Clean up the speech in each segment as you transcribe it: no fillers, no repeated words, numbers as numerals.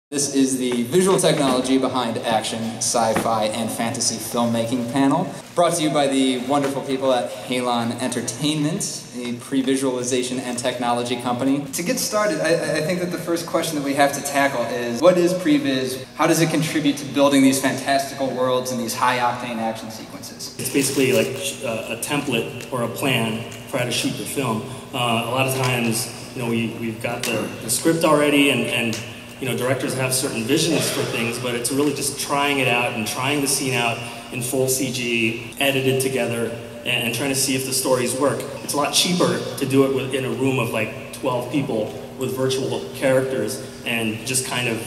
This is the visual technology behind action, sci-fi, and fantasy filmmaking panel, brought to you by the wonderful people at HALON Entertainment, a pre-visualization and technology company. To get started, I think that the first question that we have to tackle is, what is previs? How does it contribute to building these fantastical worlds and these high-octane action sequences? It's basically like a template or a plan for how to shoot your film. A lot of times, we've got the script already, and directors have certain visions for things, but it's really just trying it out and trying the scene out in full CG, edited together, and trying to see if the stories work. It's a lot cheaper to do it in a room of like 12 people with virtual characters and just kind of,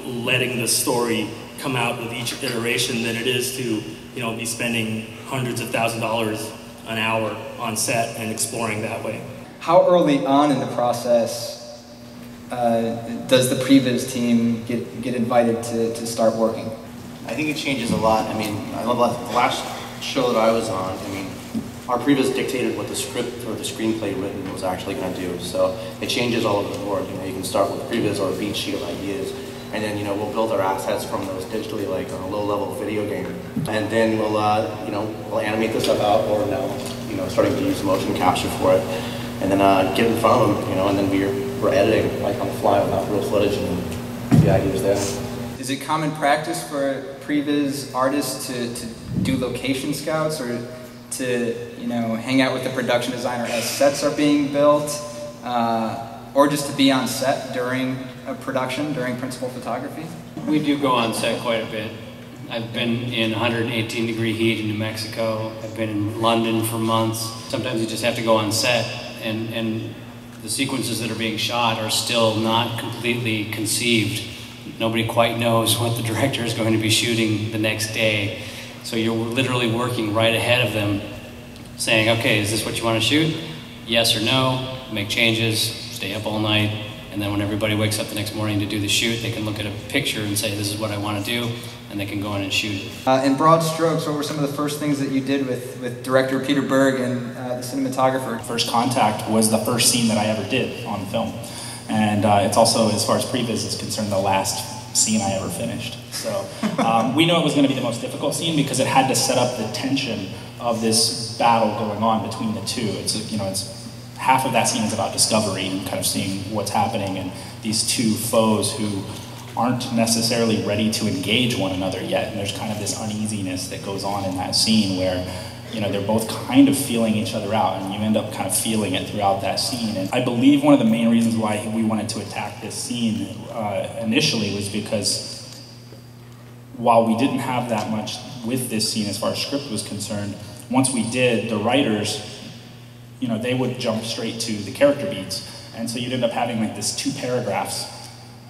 letting the story come out with each iteration than it is to, be spending hundreds of thousands of dollars an hour on set and exploring that way. How early on in the process does the previs team get invited to start working? I think it changes a lot. I mean, I love the last show that I was on. I mean, our previs dictated what the script or the screenplay written was actually going to do. So it changes all over the board. You can start with previs or a beat sheet of ideas, and then we'll build our assets from those digitally, like on a low-level video game, and then we'll we'll animate this stuff out, or now starting to use motion capture for it, and then get in front of them, and then we're editing like on the fly without real footage, and the ideas there. Is it common practice for previs artists to do location scouts, or to hang out with the production designer as sets are being built, or just to be on set during a production, during principal photography? We do go on set quite a bit. I've been in 118-degree heat in New Mexico. I've been in London for months. Sometimes you just have to go on set, and the sequences that are being shot are still not completely conceived. Nobody quite knows what the director is going to be shooting the next day. So you're literally working right ahead of them, saying, okay, is this what you want to shoot? Yes or no, make changes, stay up all night, and then when everybody wakes up the next morning to do the shoot, they can look at a picture and say, this is what I want to do, and they can go in and shoot it. In broad strokes, what were some of the first things that you did with director Peter Berg and the cinematographer? First Contact was the first scene that I ever did on film. And it's also, as far as previs is concerned, the last scene I ever finished. So we knew it was going to be the most difficult scene because it had to set up the tension of this battle going on between the two. It's half of that scene is about discovery and kind of seeing what's happening, and these two foes who aren't necessarily ready to engage one another yet, and there's kind of this uneasiness that goes on in that scene where they're both kind of feeling each other out, and you end up kind of feeling it throughout that scene. And I believe one of the main reasons why we wanted to attack this scene initially was because while we didn't have that much with this scene as far as script was concerned, once we did, the writers, they would jump straight to the character beats, and so you'd end up having like this 2 paragraphs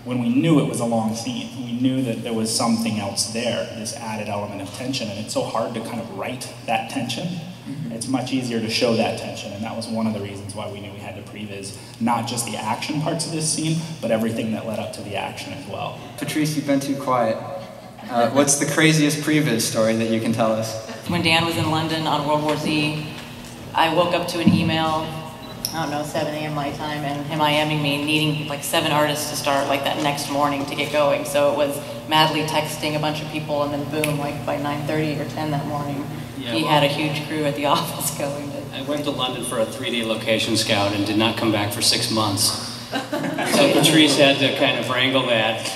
when we knew it was a long scene. We knew that there was something else there, this added element of tension, and it's so hard to kind of write that tension. Mm-hmm. It's much easier to show that tension, and that was one of the reasons why we knew we had to previs not just the action parts of this scene, but everything that led up to the action as well. Patrice, you've been too quiet. What's the craziest previs story that you can tell us? When Dan was in London on World War Z, I woke up to an email, 7 a.m. my time, and him IMing me, needing like 7 artists to start like that next morning to get going. So it was madly texting a bunch of people, and then boom, like by 9:30 or 10 that morning, he had a huge crew at the office going. I went to London for a 3-day location scout and did not come back for 6 months. So Patrice had to kind of wrangle that.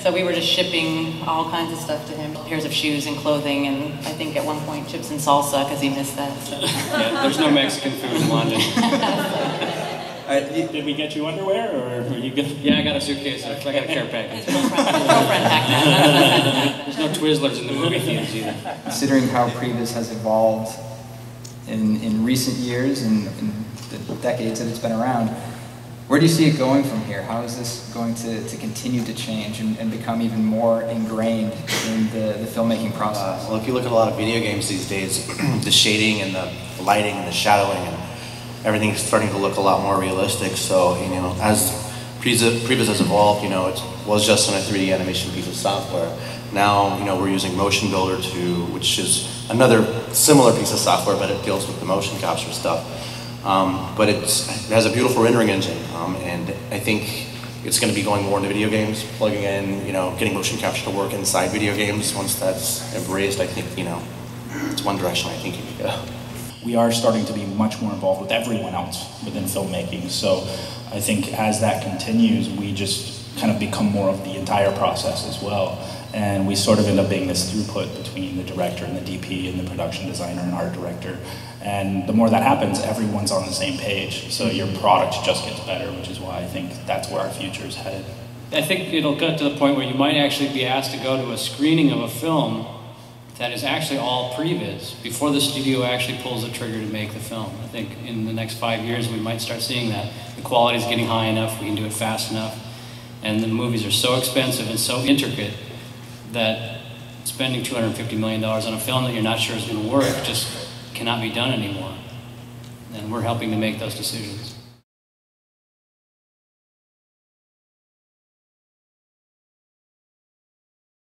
So we were just shipping all kinds of stuff to him, pairs of shoes and clothing, and I think at one point chips and salsa because he missed that. So. Yeah, there's no Mexican food in London. Did we get you underwear, or were you good? Yeah, I got a suitcase. I got a care package. His girlfriend packed that. There's no Twizzlers in the movie theaters either. Considering how previs has evolved in recent years and in the decades that it's been around, where do you see it going from here? How is this going to continue to change and become even more ingrained in the filmmaking process? Well, if you look at a lot of video games these days, the shading and the lighting and the shadowing and everything's starting to look a lot more realistic. So, as previs has evolved, it was just on a 3D animation piece of software. Now, we're using Motion Builder which is another similar piece of software, but it deals with the motion capture stuff. But it has a beautiful rendering engine, and I think it's going to be going more into video games, plugging in, you know, getting motion capture to work inside video games. Once that's embraced, I think, you know, it's one direction I think you could go. We are starting to be much more involved with everyone else within filmmaking. So I think as that continues, we just kind of become more of the entire process as well. And we sort of end up being this throughput between the director and the DP and the production designer and art director. And the more that happens, everyone's on the same page. So your product just gets better, which is why I think that's where our future is headed. I think it'll get to the point where you might actually be asked to go to a screening of a film that is actually all previs before the studio actually pulls the trigger to make the film. I think in the next 5 years we might start seeing that. The quality's getting high enough, we can do it fast enough, and the movies are so expensive and so intricate that spending $250 million on a film that you're not sure is going to work just cannot be done anymore. And we're helping to make those decisions.